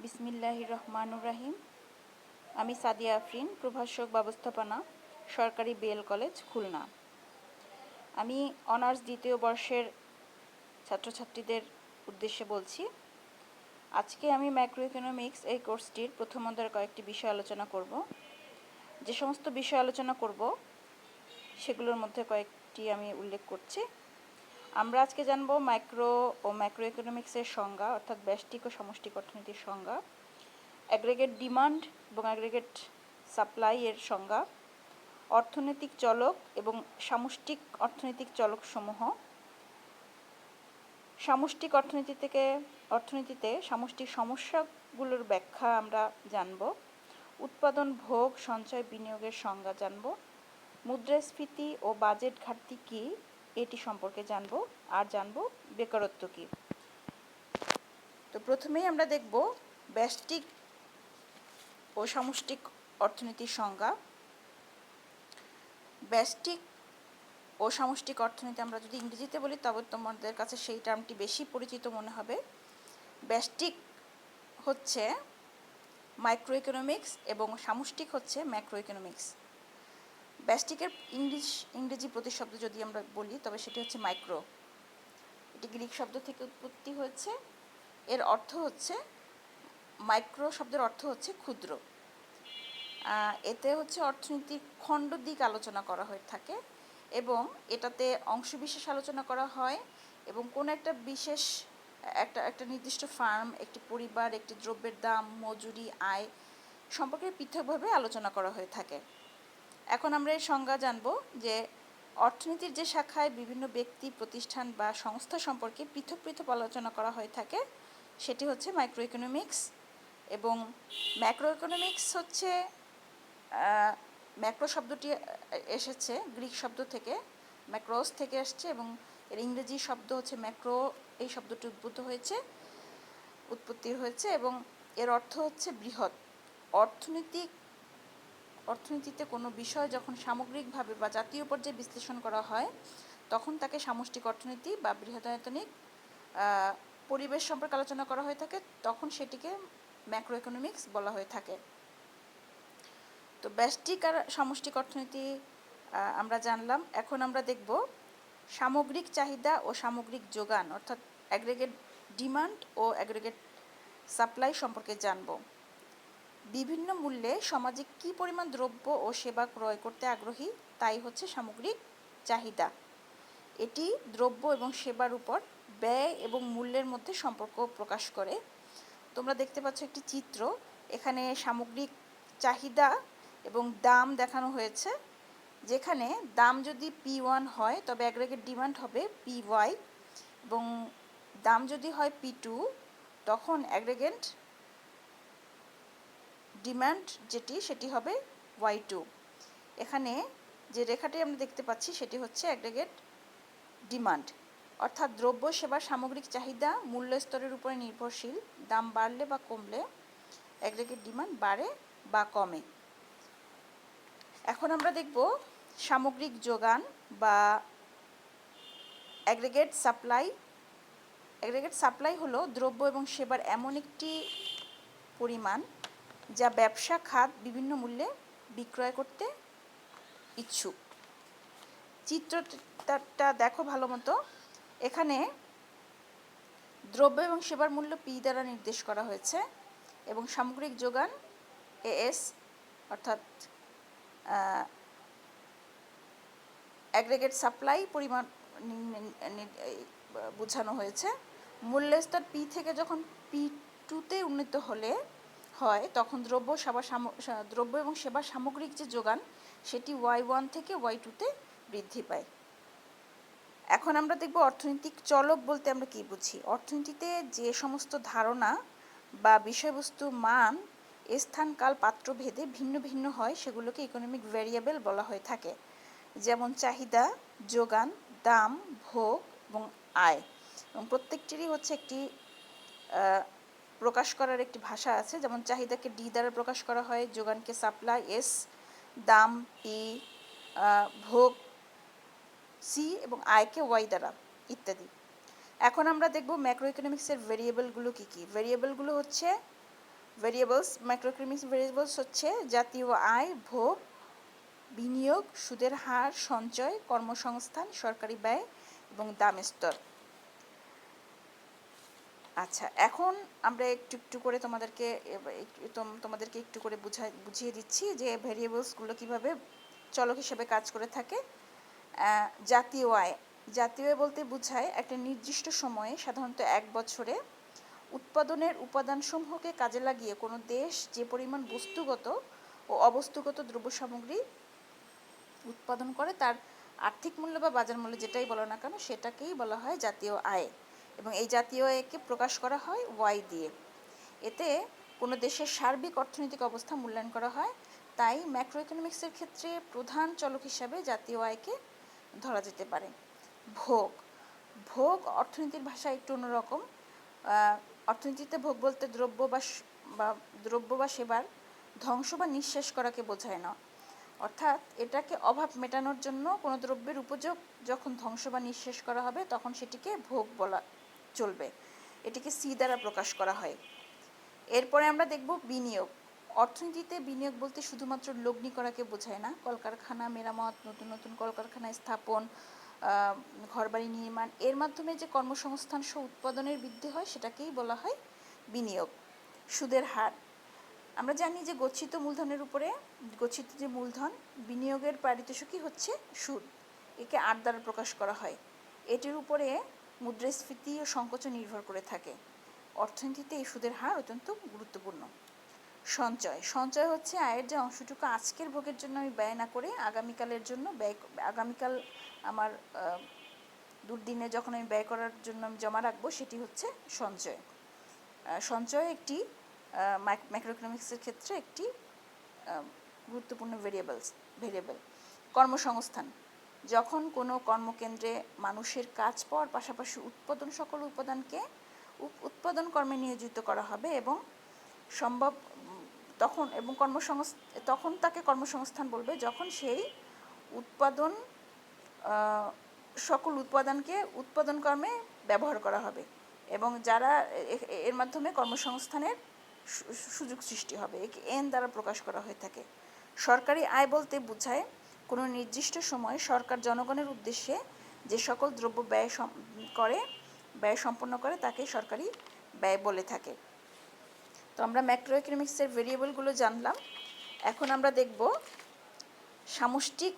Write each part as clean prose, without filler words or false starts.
বিসমিল্লাহির রহমানুর রহিম। আমি সাদিয়া আফরিন, প্রভাষক ব্যবস্থাপনা, সরকারি বিএল কলেজ, খুলনা। আমি অনার্স দ্বিতীয় বর্ষের ছাত্রছাত্রীদের উদ্দেশ্যে বলছি। আজকে আমি ম্যাক্রো ইকোনমিক্স এই কোর্সটির প্রথম অধ্যায়ের কয়েকটি বিষয় আলোচনা করব। যে সমস্ত বিষয় আলোচনা করব সেগুলোর মধ্যে কয়েকটি আমি উল্লেখ করছি। আমরা আজকে জানব ম্যাক্রো ও ম্যাক্রো ইকোনমিক্সের সংজ্ঞা, অর্থাৎ ব্যষ্টিক ও সমষ্টিক অর্থনীতির সংজ্ঞা, অ্যাগ্রেগেট ডিমান্ড এবং অ্যাগ্রেগেট সাপ্লাই এর সংজ্ঞা, অর্থনৈতিক চলক এবং সামষ্টিক অর্থনৈতিক চলকসমূহ, সামষ্টিক অর্থনীতিতে সামষ্টিক সমস্যাগুলোর ব্যাখ্যা আমরা জানব, উৎপাদন, ভোগ, সঞ্চয়, বিনিয়োগের সংজ্ঞা জানব, মুদ্রাস্ফীতি ও বাজেট ঘাটতি কী এটি সম্পর্কে জানব, আর জানব বেকারত্ব কী। তো প্রথমেই আমরা দেখব ব্যষ্টিক ও সামষ্টিক অর্থনীতির সংজ্ঞা। ব্যষ্টিক ও সামষ্টিক অর্থনীতি আমরা যদি ইংরেজিতে বলি তবে তোমাদের কাছে সেই টার্মটি বেশি পরিচিত মনে হবে। ব্যষ্টিক হচ্ছে মাইক্রো ইকোনমিক্স এবং সামষ্টিক হচ্ছে ম্যাক্রো ইকোনমিক্স। ব্যষ্টিকের ইংরেজি প্রতিশব্দ যদি আমরা বলি তবে সেটি হচ্ছে মাইক্রো। এটি গ্রিক শব্দ থেকে উৎপত্তি হয়েছে। এর অর্থ হচ্ছে, মাইক্রো শব্দের অর্থ হচ্ছে ক্ষুদ্র। এতে হচ্ছে অর্থনীতির খণ্ড দিক আলোচনা করা হয়ে থাকে এবং এটাতে অংশবিশেষ আলোচনা করা হয় এবং কোনো একটা বিশেষ একটা নির্দিষ্ট ফার্ম, একটি পরিবার, একটি দ্রব্যের দাম, মজুরি, আয় সম্পর্কে পৃথকভাবে আলোচনা করা হয়ে থাকে। এখন আমরা এই সংজ্ঞা জানব যে অর্থনীতির যে শাখায় বিভিন্ন ব্যক্তি, প্রতিষ্ঠান বা সংস্থা সম্পর্কে পৃথক পৃথক আলোচনা করা হয়ে থাকে সেটি হচ্ছে মাইক্রো ইকোনমিক্স। এবং ম্যাক্রো ইকোনমিক্স হচ্ছে, ম্যাক্রো শব্দটি এসেছে গ্রিক শব্দ থেকে, ম্যাক্রোস থেকে আসছে এবং এর ইংরেজি শব্দ হচ্ছে ম্যাক্রো। এই শব্দটি উৎপত্তি হয়েছে এবং এর অর্থ হচ্ছে বৃহৎ। অর্থনীতিতে কোনো বিষয় যখন সামগ্রিকভাবে বা জাতীয় পর্যায়ে বিশ্লেষণ করা হয় তখন তাকে সামষ্টিক অর্থনীতি বা বৃহদায়তনিক পরিবেশ সম্পর্কে আলোচনা করা হয়ে থাকে, তখন সেটিকে ম্যাক্রো ইকোনমিক্স বলা হয়ে থাকে। তো ব্যষ্টিক আর সামষ্টিক অর্থনীতি আমরা জানলাম। এখন আমরা দেখব সামগ্রিক চাহিদা ও সামগ্রিক যোগান, অর্থাৎ অ্যাগ্রেগেট ডিমান্ড ও অ্যাগ্রেগেট সাপ্লাই সম্পর্কে জানব। বিভিন্ন মূল্যে সমাজে কী পরিমাণ দ্রব্য ও সেবা ক্রয় করতে আগ্রহী তাই হচ্ছে সামগ্রিক চাহিদা। এটি দ্রব্য এবং সেবার উপর ব্যয় এবং মূল্যের মধ্যে সম্পর্ক প্রকাশ করে। তোমরা দেখতে পাচ্ছ একটি চিত্র, এখানে সামগ্রিক চাহিদা এবং দাম দেখানো হয়েছে। যেখানে দাম যদি P1 হয় তবে অ্যাগ্রেগেট ডিমান্ড হবে PY এবং দাম যদি হয় P2 তখন অ্যাগ্রেগেট ডিমান্ড সেটি হবে Y2। এখানে যে রেখাটি আমরা দেখতে পাচ্ছি সেটি হচ্ছে অ্যাগ্রেগেট ডিমান্ড, অর্থাৎ দ্রব্য সেবার সামগ্রিক চাহিদা মূল্য স্তরের উপরে নির্ভরশীল। দাম বাড়লে বা কমলে অ্যাগ্রেগেট ডিমান্ড বাড়ে বা কমে। এখন আমরা দেখব সামগ্রিক যোগান বা অ্যাগ্রেগেট সাপ্লাই। অ্যাগ্রেগেট সাপ্লাই হলো দ্রব্য এবং সেবার এমন একটি পরিমাণ যা ব্যবসা খাত বিভিন্ন মূল্যে বিক্রয় করতে ইচ্ছুক। চিত্রটা দেখো ভালো মতো। এখানে দ্রব্য এবং সেবার মূল্য P দ্বারা নির্দেশ করা হয়েছে এবং সামগ্রিক যোগান AS অর্থাৎ অ্যাগ্রেগেট সাপ্লাই পরিমাণ বোঝানো হয়েছে। মূল্যস্তর P থেকে যখন P2-তে উন্নীত হয় তখন দ্রব্য এবং সেবার সামগ্রিক যে যোগান সেটি Y1 থেকে Y2-তে বৃদ্ধি পায়। এখন আমরা দেখব অর্থনৈতিক চলক বলতে আমরা কী বুঝি। অর্থনীতিতে যে সমস্ত ধারণা বা বিষয়বস্তু মান স্থান, কাল, পাত্র ভেদে ভিন্ন ভিন্ন হয় সেগুলোকে ইকোনমিক ভ্যারিয়েবল বলা হয়ে থাকে। যেমন চাহিদা, যোগান, দাম, ভোগ এবং আয়। এবং প্রত্যেকটিরই হচ্ছে একটি প্রকাশ করার একটি ভাষা আছে। যেমন চাহিদাকে D দ্বারা প্রকাশ করা হয়, যোগানকে সাপ্লাই S, দাম P, ভোগ C এবং আয়কে Y দ্বারা, ইত্যাদি। এখন আমরা দেখব ম্যাক্রো ইকোনমিক্সের ভেরিয়েবলগুলো কী কী। ভেরিয়েবলগুলো হচ্ছে ভেরিয়েবলস, ম্যাক্রোইকোনমিক্স ভেরিয়েবলস হচ্ছে জাতীয় আয়, ভোগ, বিনিয়োগ, সুদের হার, সঞ্চয়, কর্মসংস্থান, সরকারি ব্যয় এবং দাম স্তর। আচ্ছা, এখন আমরা একটু একটু করে তোমাদেরকে একটু করে বুঝিয়ে দিচ্ছি যে ভেরিয়েবলসগুলো কীভাবে চলক হিসেবে কাজ করে থাকে। জাতীয় আয়, জাতীয় আয় বলতে বোঝায় একটা নির্দিষ্ট সময়ে, সাধারণত 1 বছরে উৎপাদনের উপাদানসমূহকে কাজে লাগিয়ে কোনো দেশ যে পরিমাণ বস্তুগত ও অবস্তুগত দ্রব্য সামগ্রী উৎপাদন করে তার আর্থিক মূল্য বা বাজার মূল্য যেটাই বলো না কেন সেটাকেই বলা হয় জাতীয় আয়। এবং এই জাতীয় আয়কে প্রকাশ করা হয় ওয়াই দিয়ে। এতে কোনো দেশের সার্বিক অর্থনৈতিক অবস্থা মূল্যায়ন করা হয়। তাই ম্যাক্রো ইকোনমিক্সের ক্ষেত্রে প্রধান চলক হিসাবে জাতীয় আয়কে ধরা যেতে পারে। ভোগ, ভোগ অর্থনীতির ভাষা একটু অন্যরকম। অর্থনীতিতে ভোগ বলতে দ্রব্য বা সেবার ধ্বংস বা নিঃশেষ করাকে বোঝায় না। অর্থাৎ এটাকে অভাব মেটানোর জন্য কোনো দ্রব্যের উপযোগ যখন ধ্বংস বা নিঃশেষ করা হবে তখন সেটিকে ভোগ বলা চলবে। এটিকে সি দ্বারা প্রকাশ করা হয়। এরপরে আমরা দেখব বিনিয়োগ। অর্থনীতিতে বিনিয়োগ বলতে শুধুমাত্র লগ্নি করাকে বোঝায় না। কলকারখানা মেরামত, নতুন নতুন কলকারখানা স্থাপন, ঘরবাড়ি নির্মাণ, এর মাধ্যমে যে কর্মসংস্থান সহ উৎপাদনের বৃদ্ধি হয় সেটাকেই বলা হয় বিনিয়োগ। সুদের হার, আমরা জানি যে গচ্ছিত মূলধনের উপরে গচ্ছিত যে মূলধন, বিনিয়োগের পারিতোষিকই হচ্ছে সুদ। একে আর দ্বারা প্রকাশ করা হয়। এটির উপরে মুদ্রাস্ফীতি ও সংকোচন নির্ভর করে থাকে। অর্থনীতিতে এই সুদের হার অত্যন্ত গুরুত্বপূর্ণ। সঞ্চয়, সঞ্চয় হচ্ছে আয়ের যে অংশটুকু আজকের ভোগের জন্য আমি ব্যয় না করে আগামীকালের জন্য আগামীকাল আমার দুর্দিনে যখন আমি ব্যয় করার জন্য আমি জমা রাখবো সেটি হচ্ছে সঞ্চয়। সঞ্চয় একটি ম্যাক্রো ইকোনমিক্সের ক্ষেত্রে একটি গুরুত্বপূর্ণ ভেরিয়েবল। কর্মসংস্থান, যখন কোনো কর্মকেন্দ্রে মানুষের কাজ পাওয়ার পাশাপাশি সকল উপাদানকে উৎপাদন কর্মে নিয়োজিত করা হবে এবং সম্ভব তখন তাকে কর্মসংস্থান বলবে যখন সেই উৎপাদন সকল উৎপাদনকে উৎপাদন কর্মে ব্যবহার করা হবে এবং যারা এর মাধ্যমে কর্মসংস্থানের সুযোগ সৃষ্টি হবে। একে এন দ্বারা প্রকাশ করা হয়ে থাকে। সরকারি আয় বলতে বোঝায় কোনো নির্দিষ্ট সময় সরকার জনগণের উদ্দেশ্যে যে সকল দ্রব্য ব্যয় সম্পন্ন করে তাকে সরকারি ব্যয় বলে থাকে। তো আমরা ম্যাক্রো ইকোনমিক্সের ভেরিয়েবলগুলো জানলাম। এখন আমরা দেখব সামষ্টিক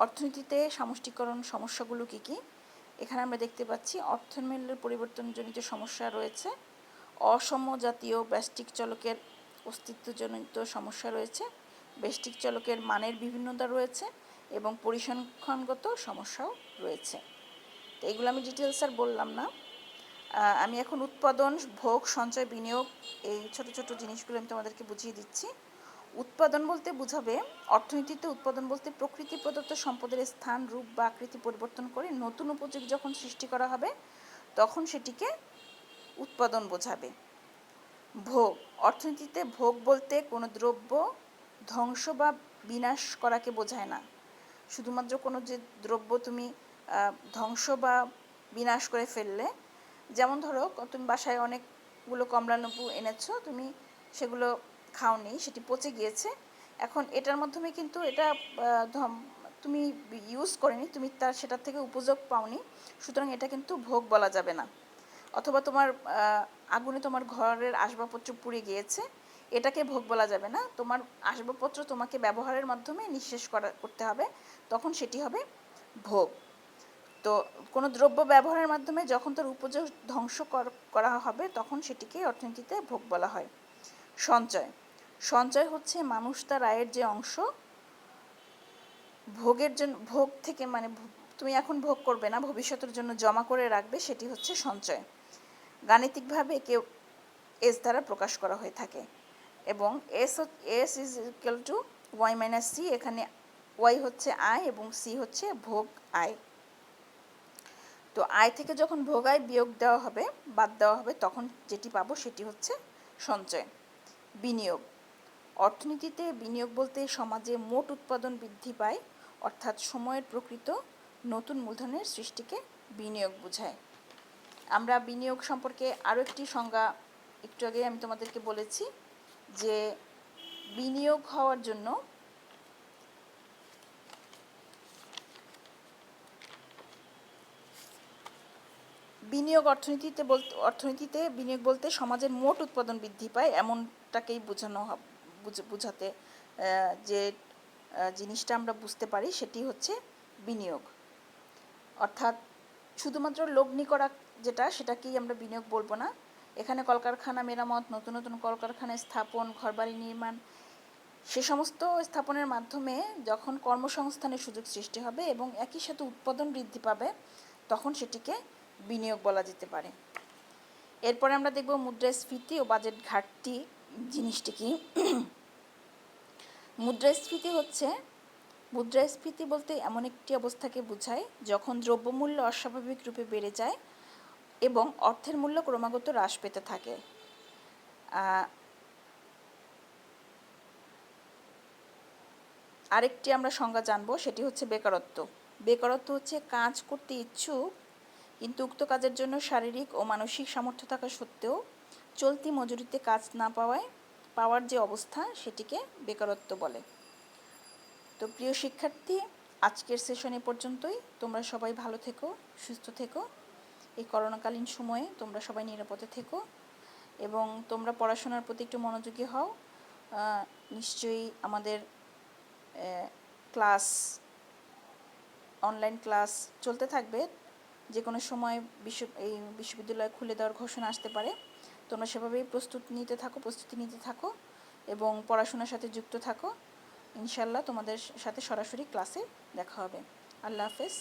অর্থনীতিতে সামষ্টিকরণ সমস্যাগুলো কী কী। এখানে আমরা দেখতে পাচ্ছি অর্থমূল্যের পরিবর্তনজনিত সমস্যা রয়েছে, অসম জাতীয় ব্যষ্টিক চলকের অস্তিত্বজনিত সমস্যা রয়েছে, ব্যষ্টিক চলকের মানের বিভিন্নতা রয়েছে এবং পরিসংখ্যানগত সমস্যাও রয়েছে। তো এগুলো আমি ডিটেলস আর বললাম না। আমি এখন উৎপাদন, ভোগ, সঞ্চয়, বিনিয়োগ এই ছোট ছোট জিনিসগুলো আমি তোমাদেরকে বুঝিয়ে দিচ্ছি। উৎপাদন বলতে বোঝাবে, অর্থনীতিতে উৎপাদন বলতে প্রকৃতি প্রদত্ত সম্পদের স্থান, রূপ বা আকৃতি পরিবর্তন করে নতুন উপযোগ যখন সৃষ্টি করা হবে তখন সেটিকে উৎপাদন বোঝাবে। ভোগ, অর্থনীতিতে ভোগ বলতে কোনো দ্রব্য ধ্বংস বা বিনাশ করাকে বোঝায় না। শুধুমাত্র কোনো যে দ্রব্য তুমি ধ্বংস বা বিনাশ করে ফেললে, যেমন ধরো তুমি বাসায় অনেকগুলো কমলালেবু এনেছো, তুমি সেগুলো খাওনি, সেটি পচে গিয়েছে। এখন এটার মাধ্যমে কিন্তু এটা তুমি ইউজ করেনি, তুমি সেটার থেকে উপযোগ পাওনি, সুতরাং এটা কিন্তু ভোগ বলা যাবে না। অথবা তোমার আগুনে তোমার ঘরের আসবাবপত্র পুড়ে গিয়েছে, এটাকে ভোগ বলা যাবে না। তোমার আসবাবপত্র তোমাকে ব্যবহারের মাধ্যমে নিঃশেষ করতে হবে, তখন সেটি হবে ভোগ। তো কোনো দ্রব্য ব্যবহারের মাধ্যমে যখন তার উপযোগ ধ্বংস করা হবে তখন সেটিকে অর্থনীতিতে ভোগ বলা হয়। সঞ্চয়, সঞ্চয় হচ্ছে মানুষ তার আয়ের যে অংশ ভোগের জন্য, ভোগ থেকে মানে তুমি এখন ভোগ করবে না, ভবিষ্যতের জন্য জমা করে রাখবে, সেটি হচ্ছে সঞ্চয়। গাণিতিকভাবে একে এস দ্বারা প্রকাশ করা হয়ে থাকে এবং S is equal to Y minus C. এখানে ওয়াই হচ্ছে আয় এবং সি হচ্ছে ভোগ আয়। তো আয় থেকে যখন ভোগ আয় বাদ দেওয়া হবে তখন যেটি পাবো সেটি হচ্ছে সঞ্চয়। বিনিয়োগ, অর্থনীতিতে বিনিয়োগ বলতে সমাজে মোট উৎপাদন বৃদ্ধি পায়, অর্থাৎ সময়ের প্রকৃত নতুন মূলধনের সৃষ্টিকে বিনিয়োগ বোঝায়। আমরা বিনিয়োগ সম্পর্কে আরও একটি সংজ্ঞা একটু আগে আমি তোমাদেরকে বলেছি। যে বিনিয়োগ হওয়ার জন্য বিনিয়োগ অর্থনীতিতে বিনিয়োগ বলতে সমাজের মোট উৎপাদন বৃদ্ধি পায় এমনটাকেই বোঝাতে যে জিনিসটা আমরা বুঝতে পারি সেটি হচ্ছে বিনিয়োগ। অর্থাৎ শুধুমাত্র লগ্নি করা সেটাকেই আমরা বিনিয়োগ বলবো না। এখানে কলকারখানা মেরামত, নতুন নতুন কলকারখানা স্থাপন, ঘরবাড়ি নির্মাণ, সে সমস্ত স্থাপনের মাধ্যমে যখন কর্মসংস্থানের সুযোগ সৃষ্টি হবে এবং একই সাথে উৎপাদন বৃদ্ধি পাবে, তখন সেটিকে বিনিয়োগ বলা যেতে পারে। এরপরে আমরা দেখব মুদ্রাস্ফীতি ও বাজেট ঘাটতি জিনিসটি কি। মুদ্রাস্ফীতি বলতে এমন একটি অবস্থাকে বোঝায় যখন দ্রব্যমূল্য অস্বাভাবিক রূপে বেড়ে যায় এবং অর্থের মূল্য ক্রমাগত হ্রাস পেতে থাকে। আরেকটি আমরা সংজ্ঞা জানব, সেটি হচ্ছে বেকারত্ব। বেকারত্ব হচ্ছে কাজ করতে ইচ্ছুক কিন্তু উক্ত কাজের জন্য শারীরিক ও মানসিক সামর্থ্য থাকা সত্ত্বেও চলতি মজুরিতে কাজ না পাওয়ার যে অবস্থা, সেটিকে বেকারত্ব বলে। তো প্রিয় শিক্ষার্থী, আজকের সেশন এ পর্যন্তই। তোমরা সবাই ভালো থেকো, সুস্থ থেকো। এই করোনাকালীন সময়ে তোমরা সবাই নিরাপদে থেকো এবং তোমরা পড়াশোনার প্রতি একটু মনোযোগী হও। নিশ্চয়ই আমাদের অনলাইন ক্লাস চলতে থাকবে। যে কোনো সময় এই বিশ্ববিদ্যালয় খুলে দেওয়ার ঘোষণা আসতে পারে। তোমরা সেভাবেই প্রস্তুতি নিতে থাকো এবং পড়াশোনার সাথে যুক্ত থাকো। ইনশাল্লাহ তোমাদের সাথে সরাসরি ক্লাসে দেখা হবে। আল্লাহ হাফেজ।